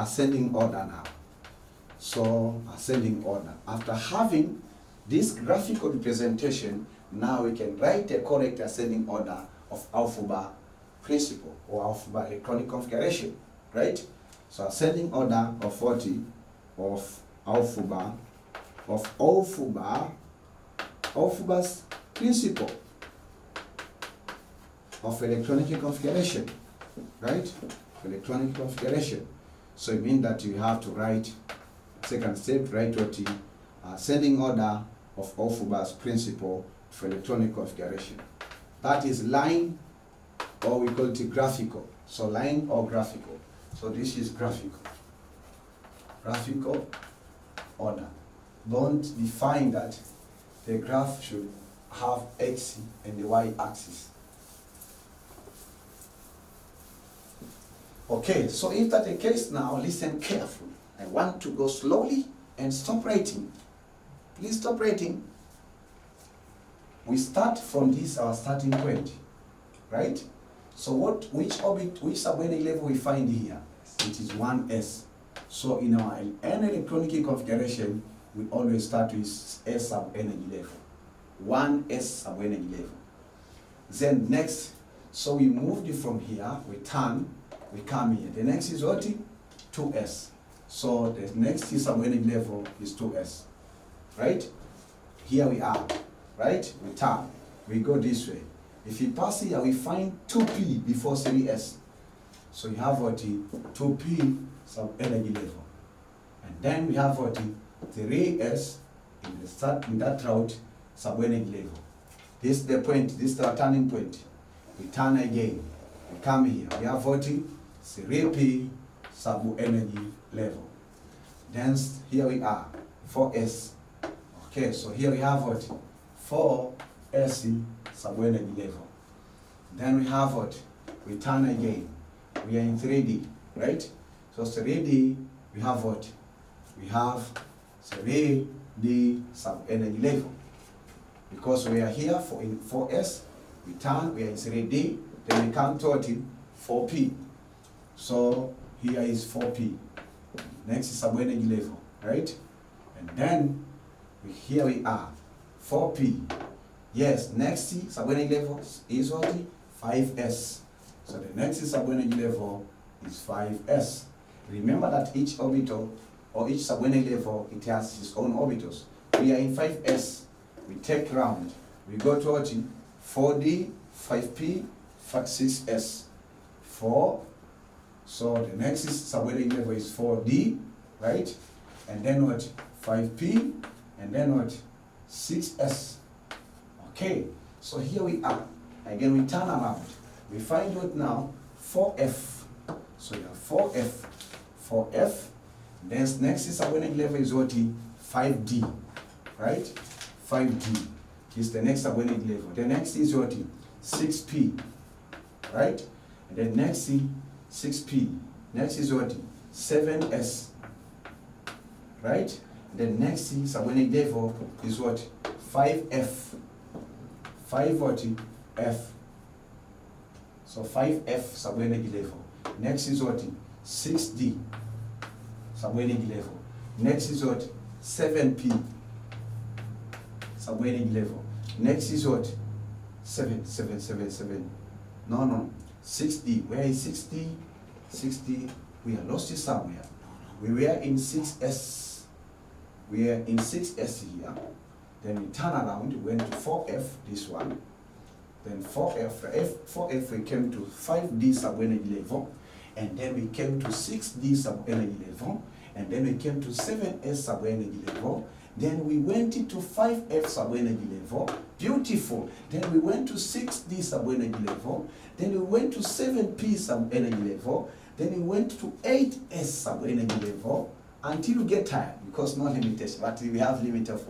ascending order now. So ascending order. After having this graphical representation, now we can write a correct ascending order of alpha principle or alpha electronic configuration, right? So ascending order of 40 of alpha's principle of electronic configuration, right? Electronic configuration. So it means that you have to write, second step, write what the ascending order of alpha's principle for electronic configuration. That is line, or we call it graphical. So line or graphical. So this is graphical. Graphical order. Don't define that the graph should have x and the y axis. Okay, so if that's the case now, listen carefully. I want to go slowly and stop writing. Please stop writing. We start from this, our starting point, right? So which subenergy level we find here? It is 1s. So in our electronic configuration, we always start with S subenergy level. 1s subenergy level. Then next, so we moved from here, we turn, we come here. The next is what? 2s. So the next subenergy level is 2s, right? Here we are, right? We turn, we go this way. If we pass here, we find 2p before 3s. So you have what? 2p subenergy level. And then we have what? 3s in that route subenergy level. This is the point, this is the turning point. We turn again, we come here. We have what? 3p subenergy level. Then here we are, 4s. Okay, so here we have what? 4s subenergy level. Then we have what? We turn again. We are in 3D, right? So 3D, we have what? We have 3D subenergy level. Because we are here in 4s, we turn, we are in 3D, then we come to 4p. So here is 4p. Next is subenergy level, right? And then here we are, 4p. Yes, next subenergy level is what? 5s. So the next subenergy level is 5s. Remember that each orbital or each subenergy level, it has its own orbitals. We are in 5s. We take round. We go to what? 4d, 5p, 6s. 4. So the next subenergy level is 4d, right? And then what? 5p, and then what? 6s. Okay, so here we are. Again, we turn around. We find what now? 4f. So you have 4f. 4f. Then next subenergy level is what? 5d, right? 5d is the next subenergy level. The next is what? 6p, right? And then next is 6p. Next is what? 7s, right? And then next subenergy level is what? 5f. 5 what? F. So 5f subenergy level. Next is what? 6d subenergy level. Next is what? 7p subenergy level. Next is what? 7. No. 6d. Where is 6d? 6d. We are lost somewhere. We were in 6s. We are in 6s here. Then we turn around, we went to 4f, this one. Then 4f we came to 5d subenergy level. And then we came to 6d subenergy level. And then we came to 7s subenergy level. Then we went into 5f subenergy level. Beautiful. Then we went to 6d subenergy level. Then we went to 7p subenergy level. Then we went to 8s subenergy level until we get tired, because no limitation, but we have limit of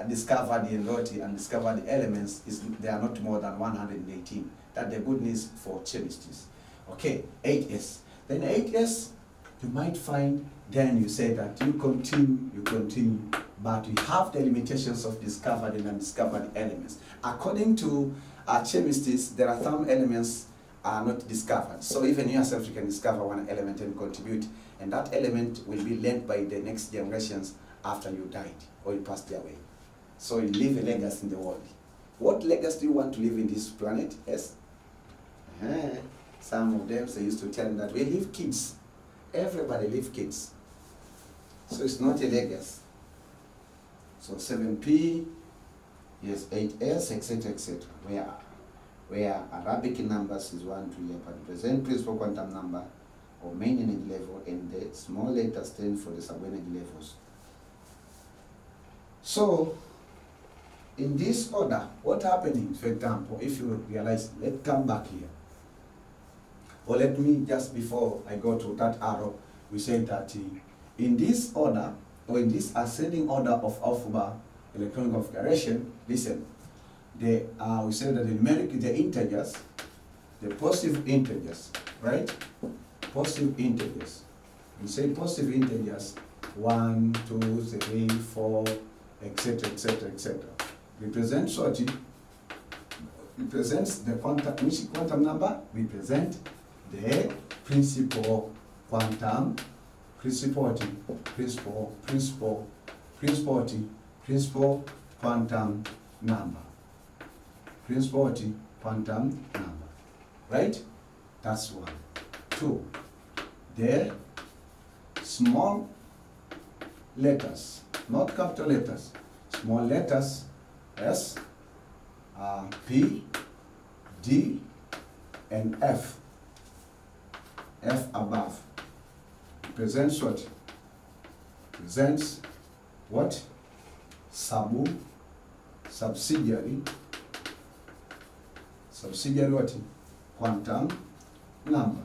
discovered the entity and discovered the elements. They are not more than 118. That's the good news for chemists. Okay, 8s. Then 8s, you might find, then you say that you continue, but we have the limitations of discovered and undiscovered elements. According to chemists, there are some elements are not discovered. So even yourself, you can discover one element and contribute, and that element will be learned by the next generations after you died or you passed away. So you leave a legacy in the world. What legacy do you want to leave in this planet? Yes. Some of them, they used to tell me that we leave kids. Everybody leave kids. So it's not a legacy. So 7p, yes, 8s, etc., etc. Where Arabic numbers is 1 to represent principal quantum number or main energy level, and the small letters stand for the sub-energy levels. So, in this order, what happening, for example, if you realize, let's come back here. Or let me, just before I go to that arrow, we said that in this order, or in this ascending order of alphabet electronic configuration, listen, we said that the numeric, the integers, the positive integers, right? Positive integers. We say positive integers, 1, 2, 3, 4, etc., etc., etc. Represents what? Represents the quantum, which quantum number? Represent the principal quantum, principal quantum number. Principal quantum number. Right? That's 1. 2. The small letters, not capital letters, small letters, S, P, D, and F. F above. Represents what? Presents what? Subsidiary what? Quantum number.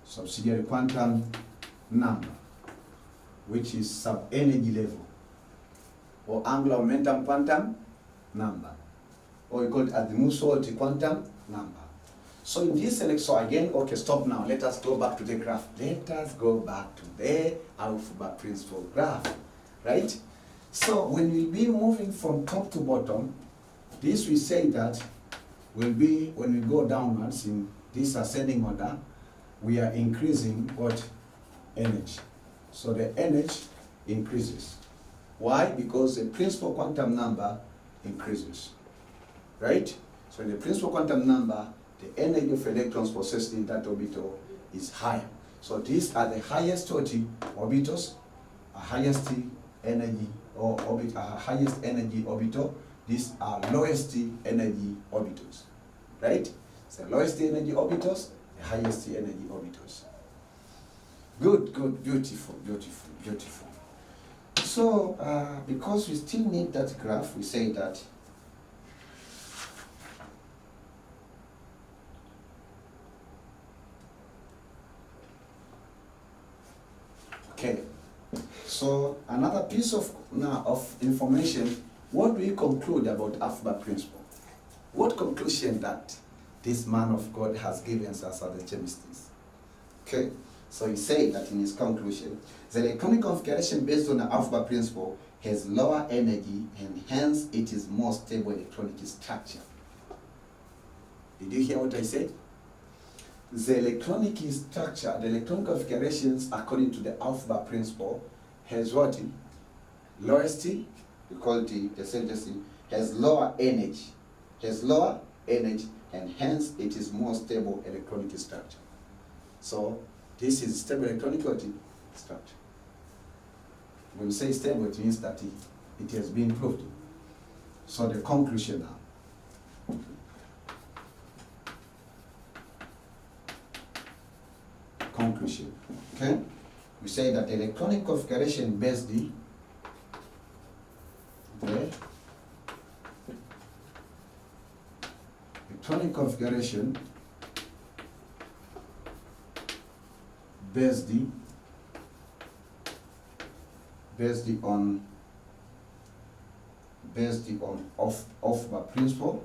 Subsidiary quantum number, which is sub-energy level, or angular momentum quantum number, or we call it Azimuth quantum number. So in this so again, okay, stop now. Let us go back to the graph. Let us go back to the alphabet principal graph, right? So when we'll be moving from top to bottom, this we say that will be, when we go downwards in this ascending order, we are increasing what? Energy. So the energy increases. Why? Because the principal quantum number increases, right? So in the principal quantum number, the energy of electrons possessed in that orbital is higher. So these are the highest orbitals, highest energy or highest energy orbital. These are lowest energy orbitals, right? So lowest energy orbitals, the highest energy orbitals. Good, good, beautiful, beautiful, beautiful. So because we still need that graph, we say that okay. So another piece of information. What do we conclude about alphabet principle? What conclusion that this man of God has given us as the chemists? Okay, so he said that in his conclusion, the electronic configuration based on the alphabet principle has lower energy and hence it is more stable electronic structure. Did you hear what I said? The electronic structure, the electronic configurations according to the alphabet principle has what? Lowest, we call it the sentence, has lower energy, and hence it is more stable electronic structure. So this is stable electronic structure. When we say stable, it means that it has been proved. So the conclusion now. Conclusion. Okay? We say that the electronic configuration based electronic configuration based on alphabet principle,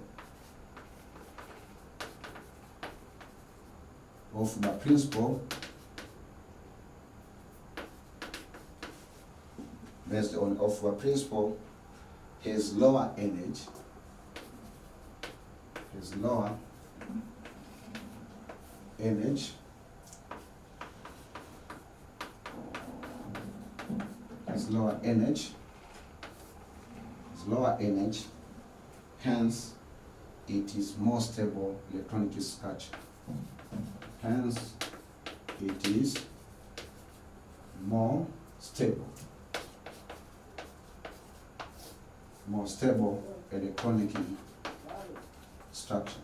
based on alphabet principle has lower energy, NH is lower NH, hence it is more stable electronic structure. Hence it is more stable electronic structure.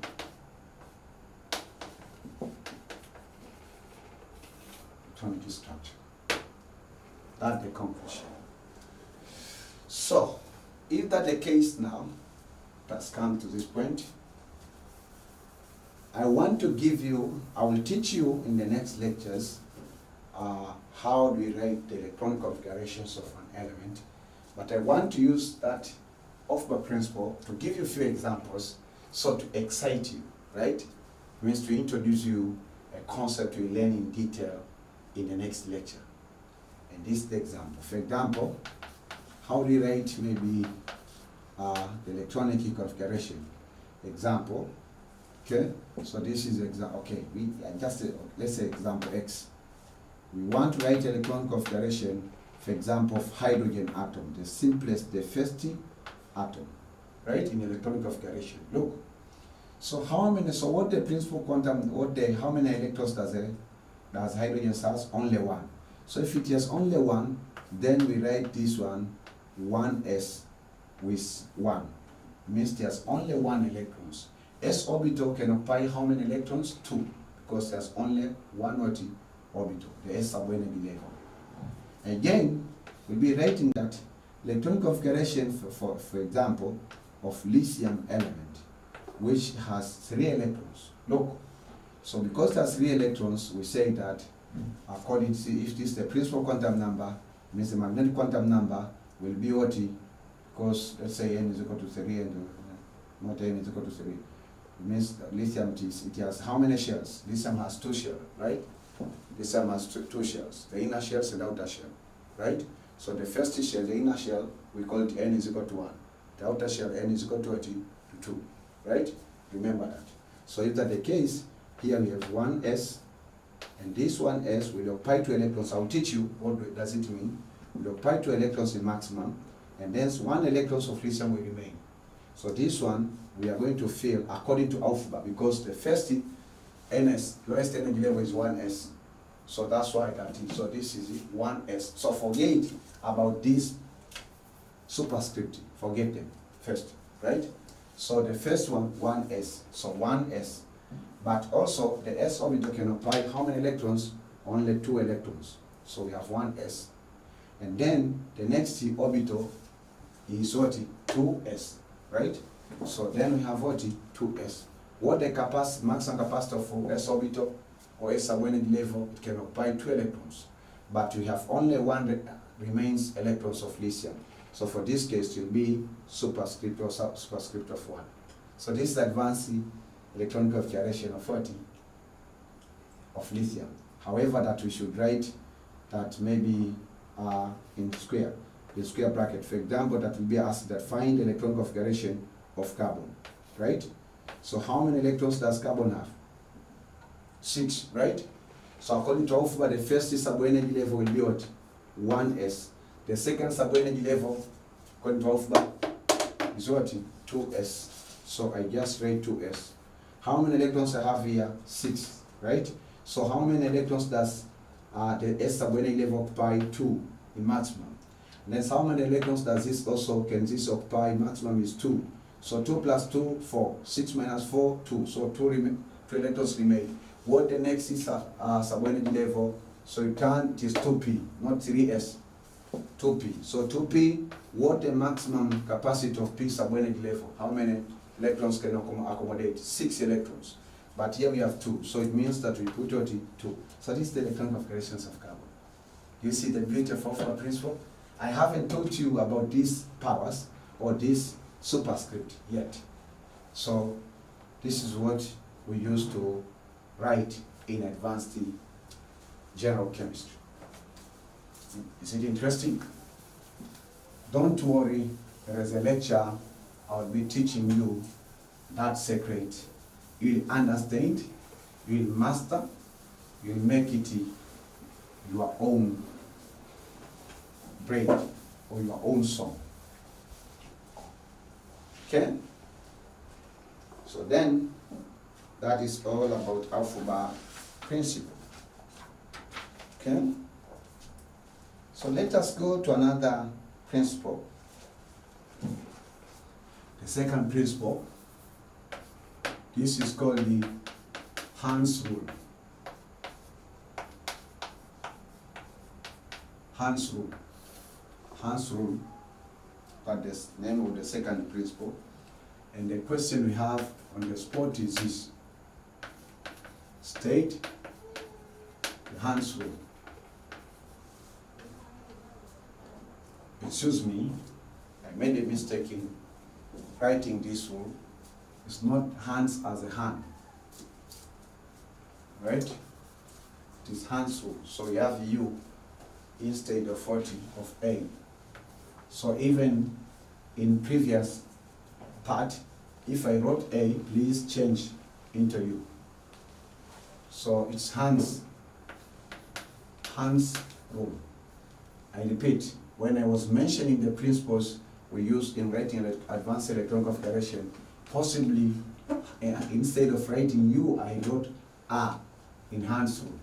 Electronic structure. That's the conclusion. So, if that's the case now, that's come to this point, I will teach you in the next lectures how do we write the electron configurations of an element. But I want to use that Aufbau principle to give you a few examples, so to excite you, right? It means to introduce you a concept you learn in detail in the next lecture. And this is the example. For example, how do we write maybe the electronic configuration? Example, okay? So this is example, okay, let's say example X. We want to write electron configuration, for example, of hydrogen atom, the simplest, the first atom, right, in electronic configuration. Look, so what the principal quantum, how many electrons does hydrogen has? Only one. So if it has only one, then we write this one 1s with 1. Means there's only 1 electrons. S orbital can occupy how many electrons? 2, because there's only one orbital, the S subenergy level. Again, we'll be writing that electron configuration, for example, of lithium element, which has 3 electrons. Look, so because there's 3 electrons, we say that according to, if this is the principal quantum number, means the magnetic quantum number will be what? Because let's say n is equal to 3 and not n is equal to 3. It means that lithium it has how many shells? Lithium has 2 shells, right? Lithium has two shells, the inner shells and the outer shell, right? So the first shell, the inner shell, we call it n is equal to 1. The outer shell, n is equal to 2, right? Remember that. So if that's the case, here we have 1s, and this 1s will occupy 2 electrons. I'll teach you what does it mean. Will occupy 2 electrons in maximum, and then 1 electron of lithium will remain. So this one we are going to fill according to Aufbau, because the first ns, lowest energy level, is 1s. So that's why that is. So this is 1s. So forget about this superscript. Forget them first, right? So the first one, 1s. So 1s. But also the s orbital can occupy how many electrons? Only 2 electrons. So we have 1s. And then the next orbital is what? 2s, right? So then we have what? 2s. What the maximum capacitor for s orbital or s subenergy level, it can occupy 2 electrons. But we have only 1 remains electrons of lithium. So for this case, it will be superscript or superscript of 1. So this is advanced electron configuration of 40 of lithium. However, that we should write that maybe in square bracket. For example, that will be asked that find electron configuration of carbon, right? So how many electrons does carbon have? 6, right? So according to Aufbau, the first subenergy level will be what? 1s. The second subenergy level, according to Aufbau, is what? 2s. So I just write 2s. How many electrons I have here? 6, right? So how many electrons does the S subenergy level occupy? 2 in maximum. And then how many electrons does this occupy? Maximum is 2. So 2 plus 2, 4. 6 minus 4, 2. So 2 electrons remain. What the next is subenergy level? So it is 2p, not 3s. 2p. So 2p, what the maximum capacity of p subenergy level? How many electrons can accommodate? 6 electrons. But here we have 2. So it means that we put 2. So this is the electron configurations of carbon. You see the beauty of Aufbau principle? I haven't taught you about these powers or this superscript yet. So this is what we use to write in advanced general chemistry. Is it interesting? Don't worry, there is a lecture I'll be teaching you that secret. You'll understand you'll master, you'll make it your own brain or your own song. Okay? So then, that is all about alpha principle. Okay? So let us go to another principle. The second principle, this is called the Hans rule. Hans rule. Hans rule, that's the name of the second principle. And the question we have on the spot is this. State the Hans rule. Excuse me, I made a mistake in writing this rule. It's not Hans as a hand. Right? It is Hans rule. So you have U instead of 40 of A. So even in previous part, if I wrote A, please change into U. So it's Hans rule. I repeat, when I was mentioning the principles we use in writing advanced electron configuration, possibly instead of writing U, I wrote A in Hans rule.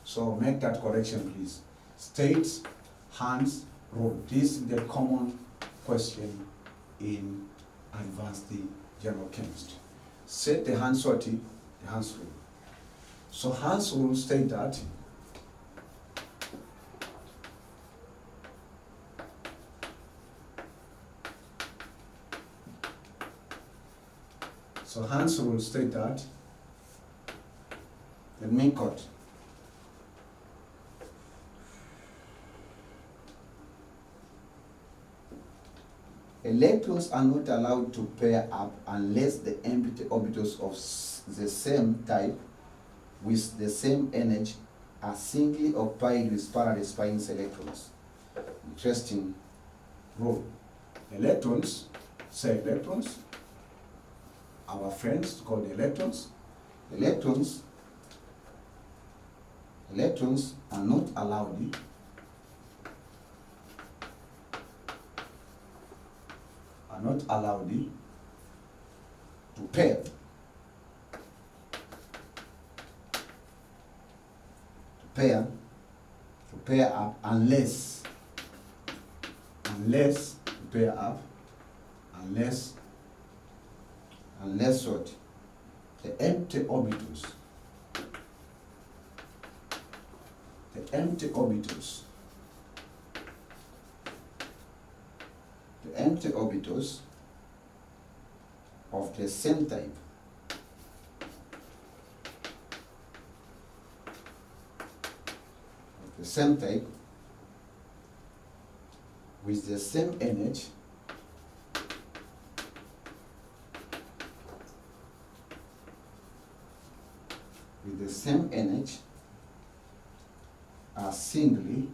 So make that correction, please. State Hans rule. This is the common question in advanced general chemistry. Set the Hans rule. So Hans rule state that let me cut. Electrons are not allowed to pair up unless the empty orbitals of the same type with the same energy are singly occupied with parallel spines electrons. Interesting rule. Electrons, our friends called electrons. Electrons are not allowed to pair up unless what? The empty orbitals of the same type with the same energy are singly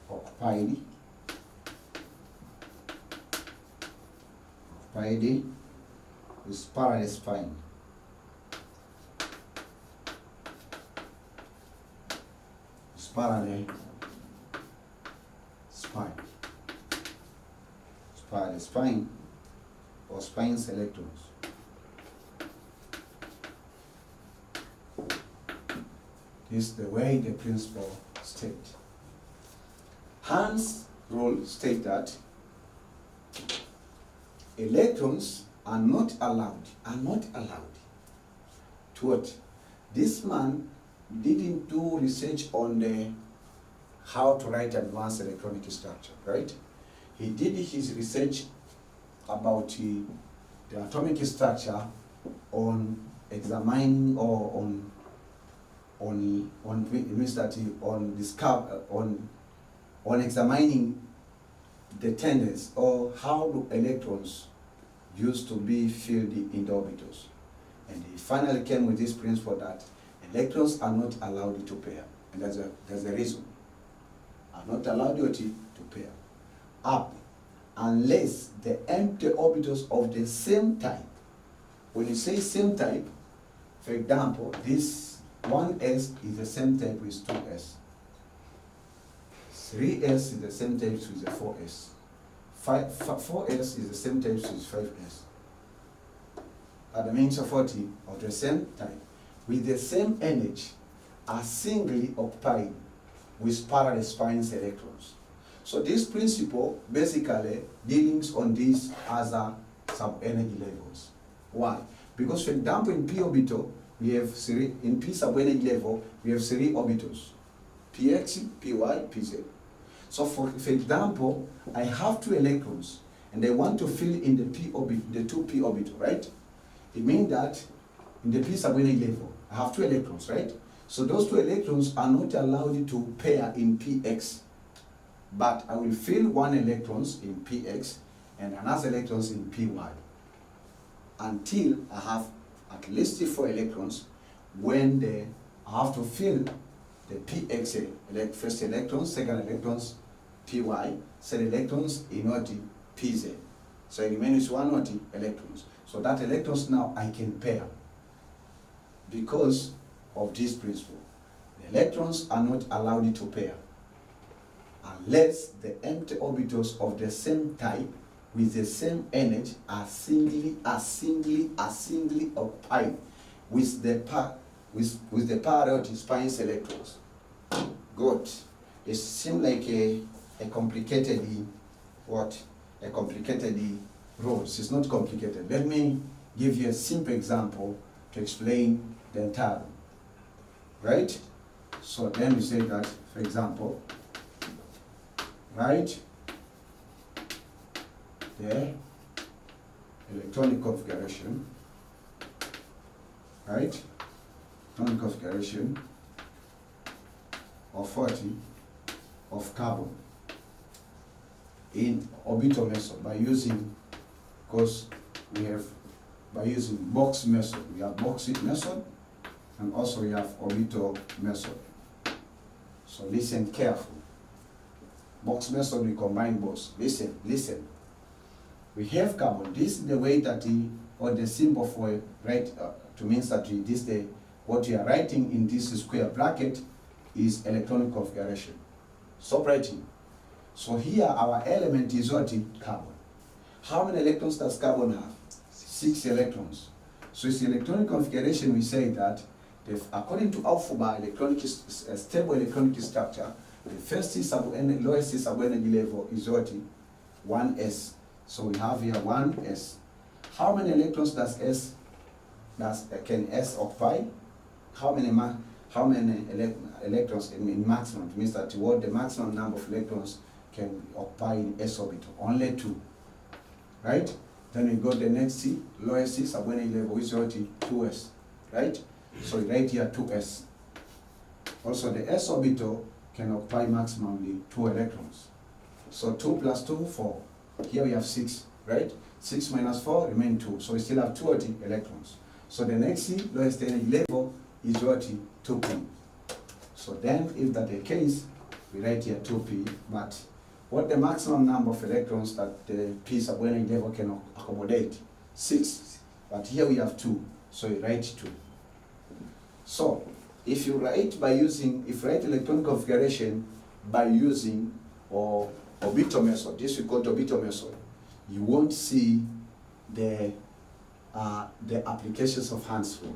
occupied with parallel spine. Parallel spine or spines electrons. This is the way the principle states. Hans rule states that electrons are not allowed to what? This man didn't do research on how to write advanced electronic structure, right? He did his research about the atomic structure on examining or on examining the tendency or how do electrons used to be filled in the orbitals. And he finally came with this principle that electrons are not allowed to pair. And that's the reason. are not allowed to pair up unless the empty orbitals of the same type. When you say same type, for example, this 1s is the same type with 2s. 3s is the same type with the 4s. 4s is the same type with 5s. Are the means of 40 of the same type with the same energy are singly occupied with parallel spines electrons. So this principle basically deals on these other sub-energy levels. Why? Because for example in p orbital we have three, in p sub-energy level we have three orbitals, px, py, pz. So for example, I have two electrons and I want to fill in the p orbit, the 2p orbital, right? It means that in the p sub-energy level I have two electrons, right? So those two electrons are not allowed to pair in px, but I will fill one electrons in px and another electrons in py until I have at least 4 electrons. When I have to fill the px first electrons, second electrons, py, third electrons in what pz. So it remains 1 what electrons. So that electrons now I can pair because of this principle. The electrons are not allowed to pair unless the empty orbitals of the same type with the same energy are singly occupied with the parallel spines electrons. Good. It seems like a complicated a complicated rules. It's not complicated. Let me give you a simple example to explain the entire, right? So then we say that, for example, right, the electronic configuration, right, electronic configuration of 40 of carbon in orbital method by using, because we have, by using box method, we have box method and also we have orbital method. So listen carefully. Box method, we combine both. Listen. We have carbon. This is the way that or the symbol for right to means that what we are writing in this square bracket is electronic configuration. Stop writing. So here our element is what? Carbon. How many electrons does carbon have? 6 electrons. So it's electronic configuration. We say that according to alpha stable electronic structure, the first lowest sub-energy level is what? 1s. So we have here 1s. How many electrons can S occupy? How many electrons in maximum? It means that what the maximum number of electrons can occupy in s orbital? Only 2. Right? Then we go to the next lowest sub-energy level, which is what? 2s. Right? So we write here 2s. Also the s orbital can occupy maximally 2 electrons. So 2 plus 2, 4. Here we have 6, right? 6 minus 4 remain 2. So we still have 2 electrons. So the next lowest energy level is what? 2p. So then if that's the case, we write here 2p, but what the maximum number of electrons that the p sub-energy level can accommodate? 6. But here we have 2. So we write 2. So if you write electron configuration by using orbital method, this we call the orbital method, you won't see the applications of hands-free.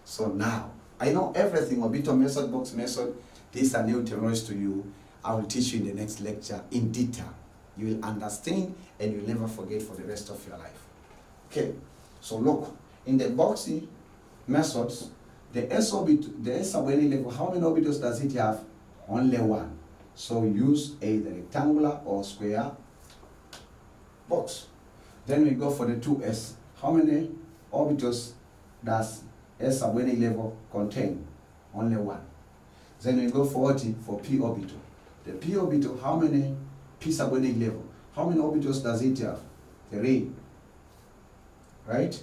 So now, I know everything, orbital method, box method, these are new terms to you. I will teach you in the next lecture in detail. You will understand and you'll never forget for the rest of your life. Okay, so look, in the boxy methods, the S sub-energy level, how many orbitals does it have? Only 1. So use either rectangular or square box. Then we go for the 2s. How many orbitals does S sub-energy level contain? Only 1. Then we go for p orbital. The p orbital, how many p sub-energy level? How many orbitals does it have? 3. Right?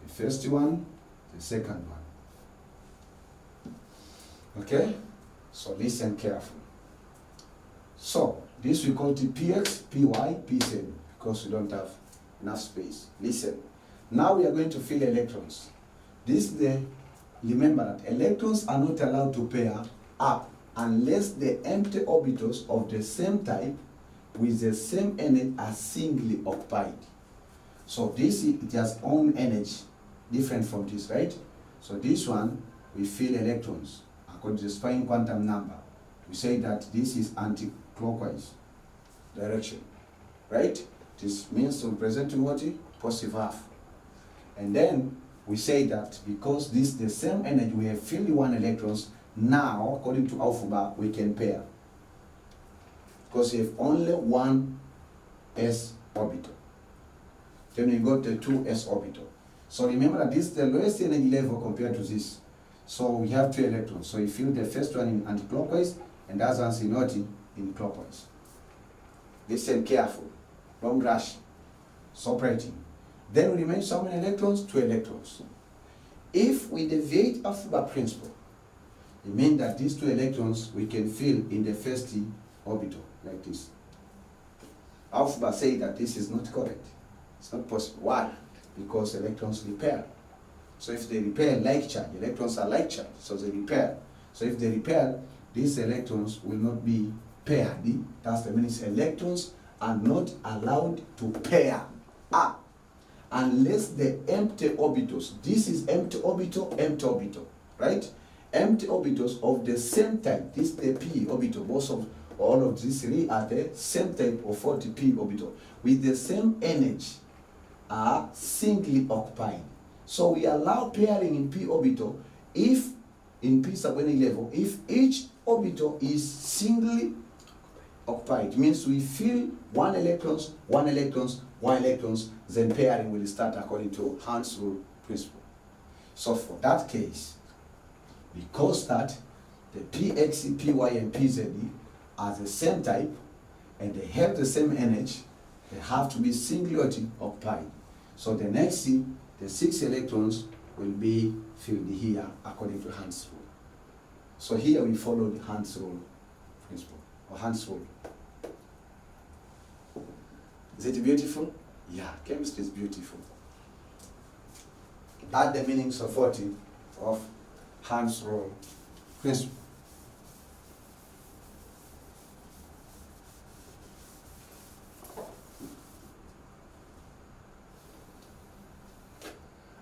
The first one, the second one. Okay? So listen carefully. So this we call it px, py, pz, because we don't have enough space. Listen, now we are going to fill electrons. This is the, remember that electrons are not allowed to pair up unless the empty orbitals of the same type with the same energy are singly occupied. So this, it has own energy, different from this, right? So this one, we fill electrons according to the spin quantum number. We say that this is anti-clockwise direction, right? This means representing what? Positive half. And then we say that because this is the same energy, we have filled one electrons, now according to alpha, we can pair. Because we have only one s orbital. Then we got the 2s orbital. So remember that this is the lowest energy level compared to this. So we have 2 electrons. So you fill the first one in anti-clockwise and the other one in clockwise. Listen careful. Don't rush. Separating. Then we remain how many electrons? 2 electrons. If we deviate alpha principle, it means that these 2 electrons we can fill in the first orbital, like this. Alpha say that this is not correct. It's not possible. Why? Because electrons repair. So if they repair like charge, electrons are like charge, so they repair. So if they repair, these electrons will not be paired. That's the means electrons are not allowed to pair up unless the empty orbitals, this is empty orbital, right? Empty orbitals of the same type, this is the p orbital, most of all of these 3 are the same type of 40p orbital with the same energy are singly occupied. So we allow pairing in p orbital if in p subunit level, if each orbital is singly occupied. It means we fill 1 electrons, 1 electrons, 1 electrons, then pairing will start according to Hans rule principle. So for that case, because that the px, py, and pz are the same type and they have the same energy, they have to be singly occupied. So the next thing, the 6 electrons will be filled here according to Hans rule. So here we follow the Hans rule principle, or Hans rule. Is it beautiful? Yeah, chemistry is beautiful. Add the meanings of 40 of Hans rule principle.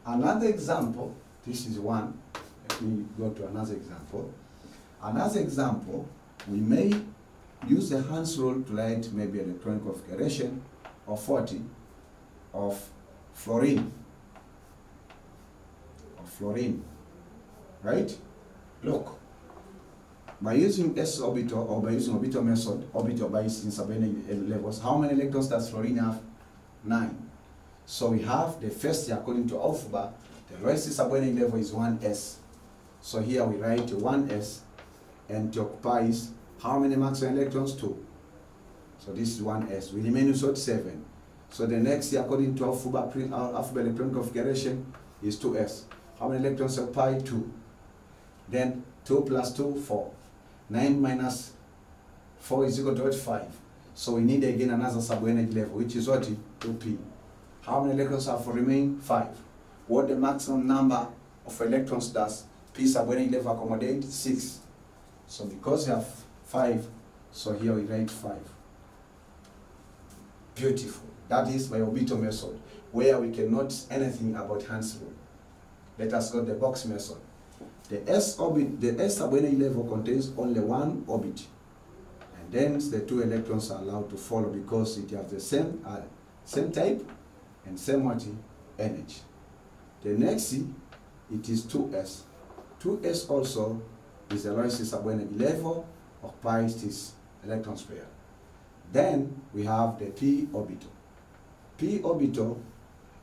Another example, this is one. Let me go to another example. Another example, we may use the Hans rule to write maybe electronic configuration of 40 of fluorine. Right? Look, by using s orbital or by using orbital method, orbital by using subunit levels, how many electrons does fluorine have? 9. So we have the first, according to alpha, the lowest subunit level is 1s. So here we write 1s and it occupies how many maximum electrons? 2. So this is 1s. We remain with 7. So the next, according to alpha electronic configuration, is 2s. How many electrons occupy? 2. Then 2 plus 2, 4. 9 minus 4 is equal to 5. So we need again another subenergy level, which is what? 2p. How many electrons have for remain? 5. What the maximum number of electrons does p subenergy level accommodate? 6. So because you have 5, so here we write 5. Beautiful. That is by orbital method, where we can notice anything about Hans rule. Let us go to the box method. The s subenergy level contains only 1 orbit, and then the 2 electrons are allowed to follow because it has the same type and same energy. The next, it is 2s. 2s also is the lowest subenergy level, occupies this electron pair. Then we have the p orbital. P orbital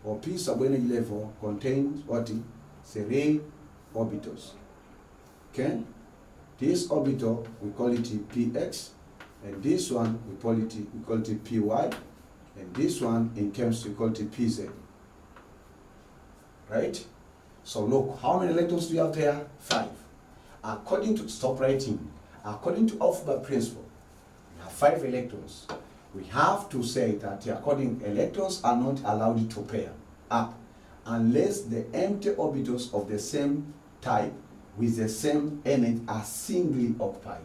or p subenergy level contains what? 3 orbitals. Okay? This orbital we call it px, and this one we call it py, and this one in chemistry we call it pz. Right? So look, how many electrons do you have there? 5. According to, stop writing, according to alpha principle, you have 5 electrons. We have to say that according electrons are not allowed to pair up unless the empty orbitals of the same type with the same energy are singly occupied.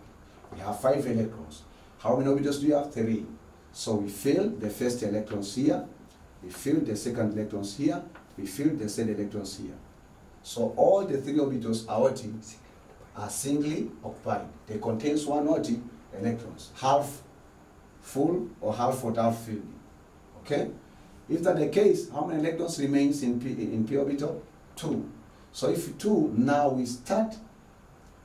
We have 5 electrons. How many orbitals do you have? 3. So we fill the first electrons here, we fill the second electrons here, we fill the third electrons here. So all the 3 orbitals are singly occupied. They contain one electrons, half full or half filled. Okay? If that's the case, how many electrons remains in p orbital? 2. So if 2, now we start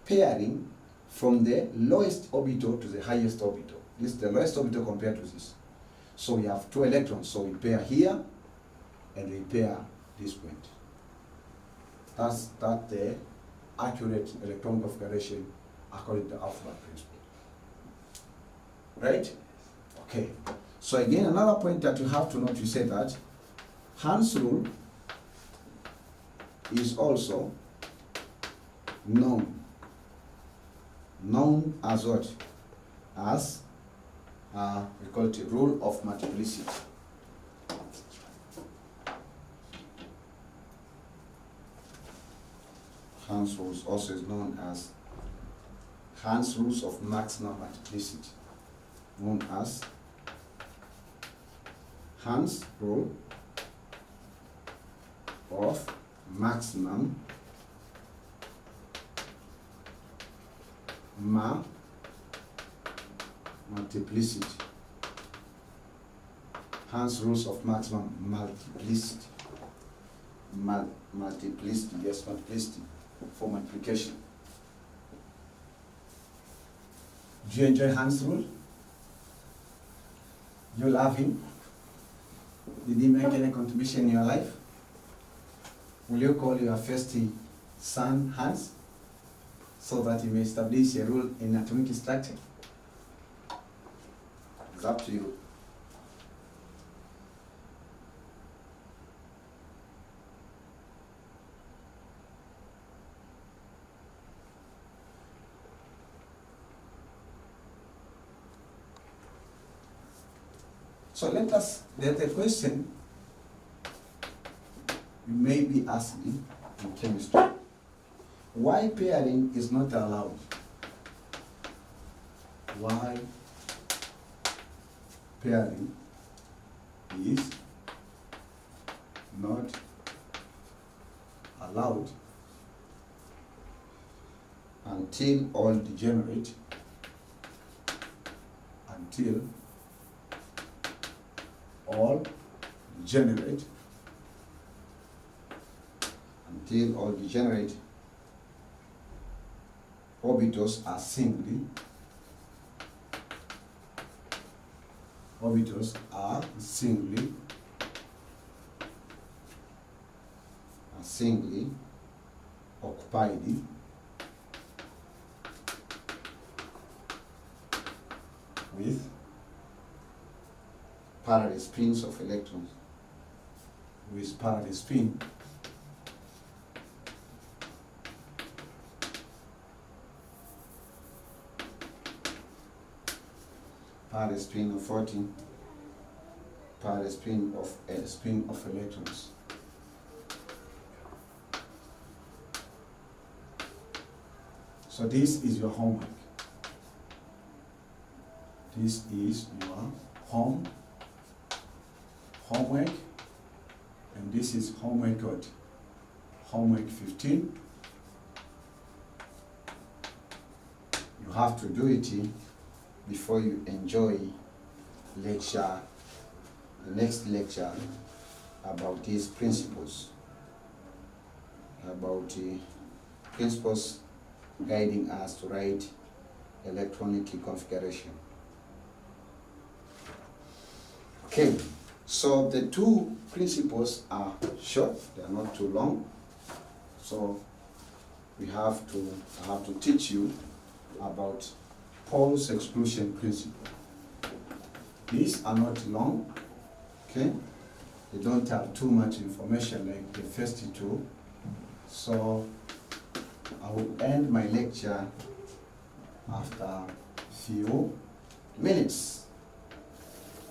pairing from the lowest orbital to the highest orbital. This is the lowest orbital compared to this. So we have 2 electrons. So we pair here and we pair this point. That's the accurate electron configuration according to the alphabet principle. Right? Okay. So again, another point that you have to note, you say that Hans rule is also known as what? As we call it a rule of multiplicity. Hans rules also is known as Hans rules of maximum multiplicity, known as Hans rule of maximum multiplicity. Hans rules of maximum multiplicity. Multiplicity, yes, multiplicity for multiplication. Do you enjoy Hans rule? You love him? Did he make any contribution in your life? Will you call your first son Hans so that he may establish a rule in atomic structure? It's up to you. So the question you may be asking in chemistry, why pairing is not allowed? Why pairing is not allowed until all degenerate, until all degenerate orbitals are singly occupied with parallel spins of electrons, with parallel spin of 14, parallel spin of electrons. So this is your homework. This is your homework, and this is homework what? Homework 15. You have to do it before you enjoy the next lecture about these principles, principles guiding us to write electronic configuration. Okay, so the 2 principles are short, they are not too long. So I have to teach you about Paul's exclusion principle. These are not long, okay? They don't have too much information like the first 2. So I will end my lecture after few minutes.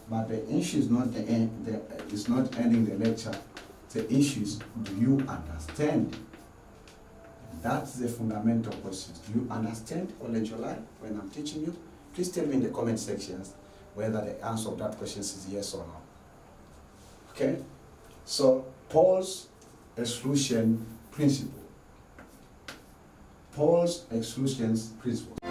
But the issue is not is not ending the lecture. The issue is, do you understand? That's the fundamental question. Do you understand Olenjolai when I'm teaching you? Please tell me in the comment sections whether the answer of that question is yes or no. Okay? So, Paul's exclusion principle. Paul's exclusion principle.